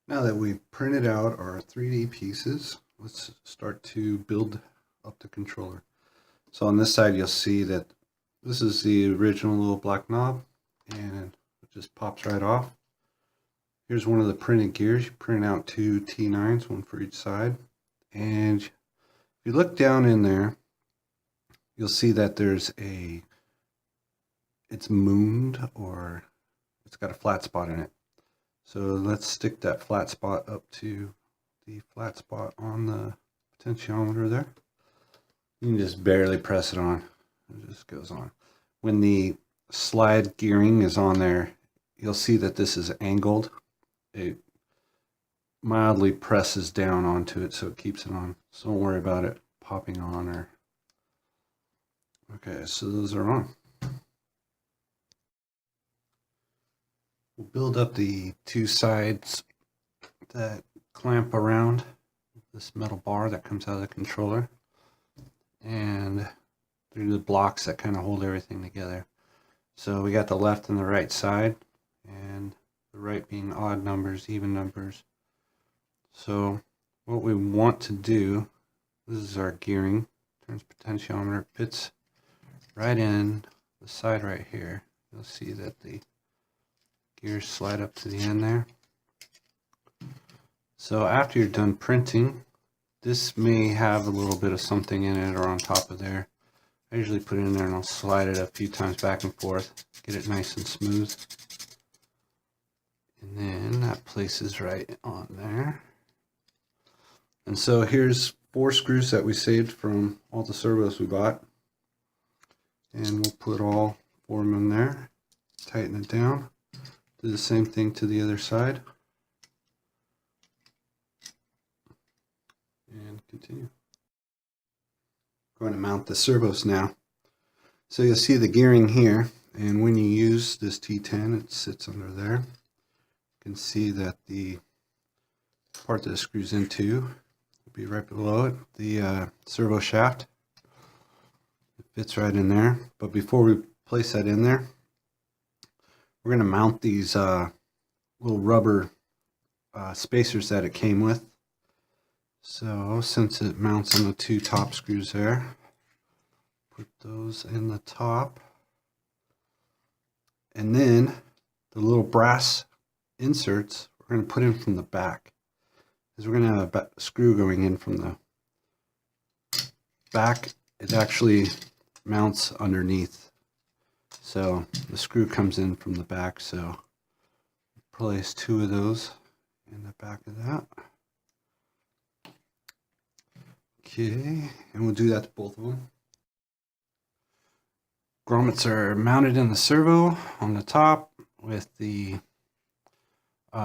Now that we've printed out our 3D pieces, let's start to build up the controller. So on this side, you'll see that this is the original little black knob, and it just pops right off. Here's one of the printed gears. You print out two T9s, one for each side. And if you look down in there, you'll see that it's mooned, or it's got a flat spot in it. So let's stick that flat spot up to the flat spot on the potentiometer there. You can just barely press it on. It just goes on. When the slide gearing is on there, you'll see that this is angled. It mildly presses down onto it so it keeps it on. So don't worry about it popping on or... Okay, so those are on. We'll build up the two sides that clamp around this metal bar that comes out of the controller, and through the blocks that kind of hold everything together. So we got the left and the right side, and the right being odd numbers, even numbers. So what we want to do, this is our gearing, turns potentiometer, fits right in the side right here. You'll see that the gears slide up to the end there. So after you're done printing, this may have a little bit of something in it or on top of there. I usually put it in there and I'll slide it a few times back and forth, get it nice and smooth. And then that places right on there. And so here's 4 screws that we saved from all the servos we bought. And we'll put all 4 of them in there, tighten it down. Do the same thing to the other side. And continue. Going to mount the servos now. So you'll see the gearing here, and when you use this T10, it sits under there. You can see that the part that it screws into will be right below it, the servo shaft. It fits right in there. But before we place that in there, we're going to mount these little rubber spacers that it came with. So since it mounts on the 2 top screws there, put those in the top. And then the little brass inserts we're going to put in from the back, because we're going to have a screw going in from the back. It actually mounts underneath. So the screw comes in from the back, so place 2 of those in the back of that. Okay, and we'll do that to both of them. Grommets are mounted in the servo on the top with the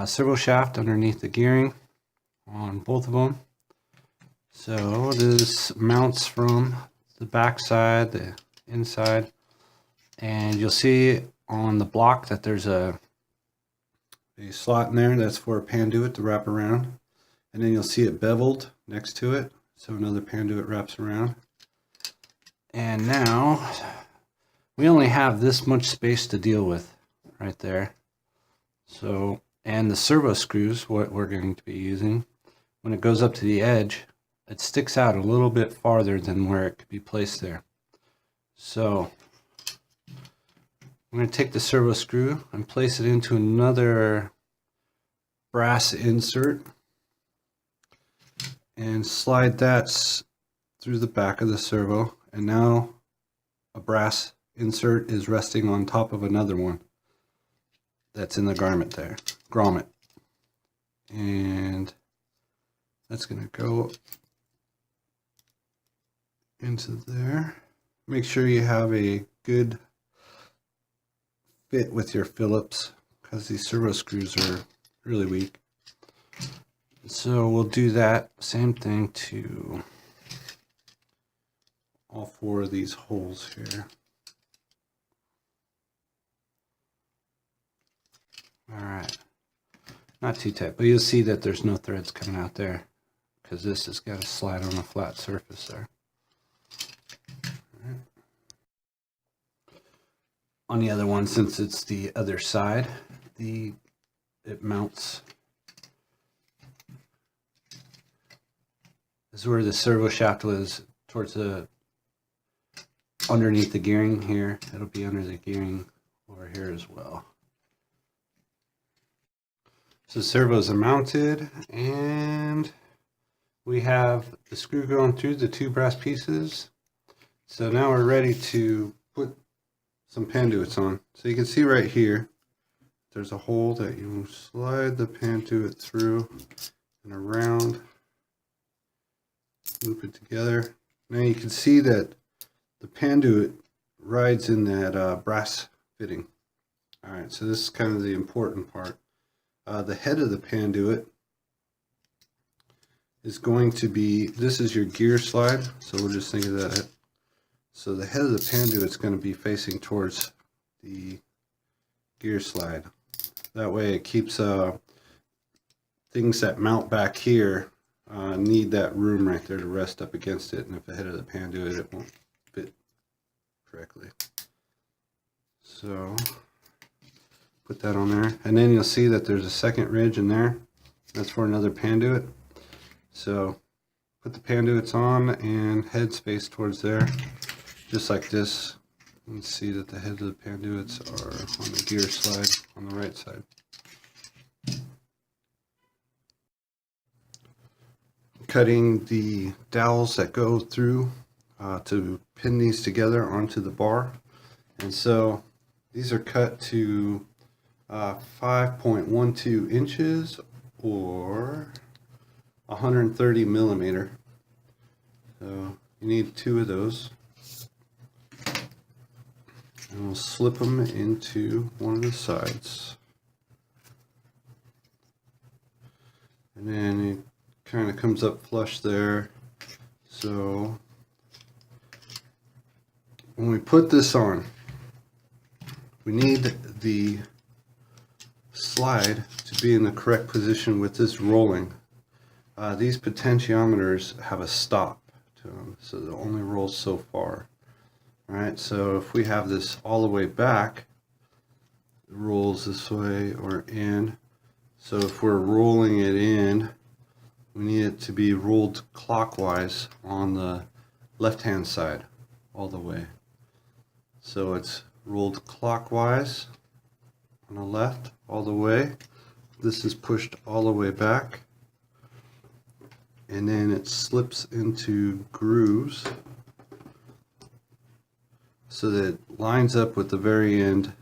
servo shaft underneath the gearing on both of them. So this mounts from the back side, the inside, and you'll see on the block that there's a slot in there that's for a panduit to wrap around, and then you'll see it beveled next to it, so another panduit wraps around. And now we only have this much space to deal with right there. So, and the servo screws, what we're going to be using, when it goes up to the edge, it sticks out a little bit farther than where it could be placed there. So I'm going to take the servo screw and place it into another brass insert and slide that through the back of the servo, and now a brass insert is resting on top of another one that's in the grommet, and that's going to go into there. Make sure you have a good fit with your Phillips, because these servo screws are really weak. So we'll do that same thing to all 4 of these holes here. Alright, not too tight, but you'll see that there's no threads coming out there, because this has got to slide on a flat surface there. Right. On the other one, since it's the other side, it mounts is where the servo shaft was, towards the underneath the gearing here. It'll be under the gearing over here as well. So servos are mounted, and we have the screw going through the two brass pieces. So now we're ready to put some panduits on. So you can see right here, there's a hole that you slide the panduit through and around, loop it together. Now you can see that the panduit rides in that brass fitting. Alright, so this is kind of the important part. The head of the panduit is going to be, this is your gear slide, so we'll just think of that. So the head of the panduit is going to be facing towards the gear slide. That way it keeps things that mount back here need that room right there to rest up against it, and if the head of the panduit, it won't fit correctly. So put that on there, and then you'll see that there's a second ridge in there. That's for another panduit. So put the panduits on and head space towards there, just like this. You can see that the heads of the panduits are on the gear slide on the right side. Cutting the dowels that go through to pin these together onto the bar, and so these are cut to 5.12 inches or 130 millimeter. So you need two of those, and we'll slip them into one of the sides, and then it kind of comes up flush there. So when we put this on, we need the slide to be in the correct position with this rolling. These potentiometers have a stop to them, so they'll only roll so far. Alright, so if we have this all the way back, it rolls this way or in. So if we're rolling it in, we need it to be rolled clockwise on the left hand side all the way. So it's rolled clockwise on the left all the way. This is pushed all the way back, and then it slips into grooves so that it lines up with the very end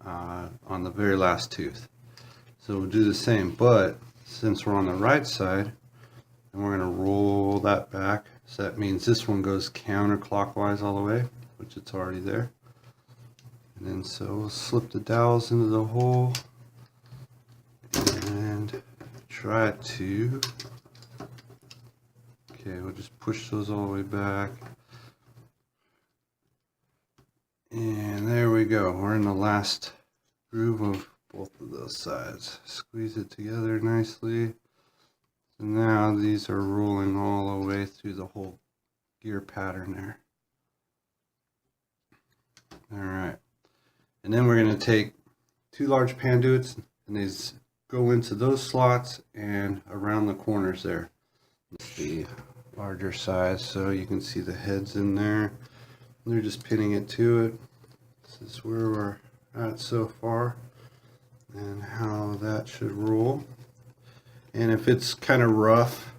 on the very last tooth. So we'll do the same, but since we're on the right side, and we're going to roll that back, so that means this one goes counterclockwise all the way, which it's already there. And then so we'll slip the dowels into the hole and try to, okay, we'll just push those all the way back. And there we go. We're in the last groove of both of those sides. Squeeze it together nicely. So now these are rolling all the way through the whole gear pattern there. Alright. And then we're going to take two large panduits, and these go into those slots and around the corners there. The larger size, so you can see the heads in there. They're just pinning it to it. This is where we're at so far, and how that should roll. And if it's kind of rough,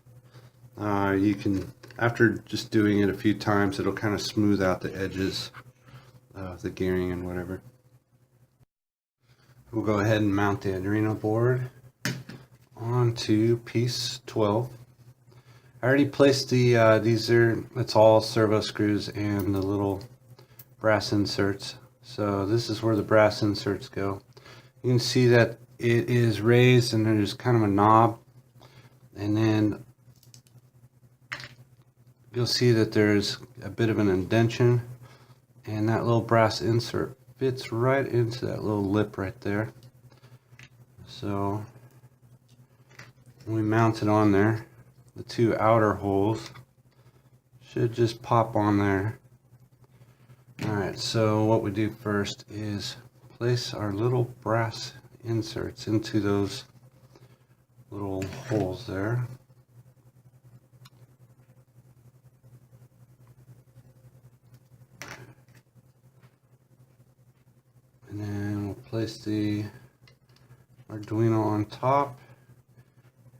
you can, after just doing it a few times, it'll kind of smooth out the edges of the gearing and whatever. We'll go ahead and mount the Adrenal board onto piece 12. I already placed the it's all servo screws and the little brass inserts. So this is where the brass inserts go. You can see that it is raised and there's kind of a knob, and then you'll see that there's a bit of an indentation, and that little brass insert fits right into that little lip right there. So when we mount it on there, the two outer holes should just pop on there. Alright, so what we do first is place our little brass inserts into those little holes there. place the Arduino on top,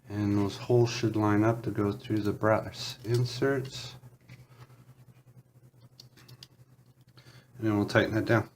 and those holes should line up to go through the brass inserts. And then we'll tighten it down.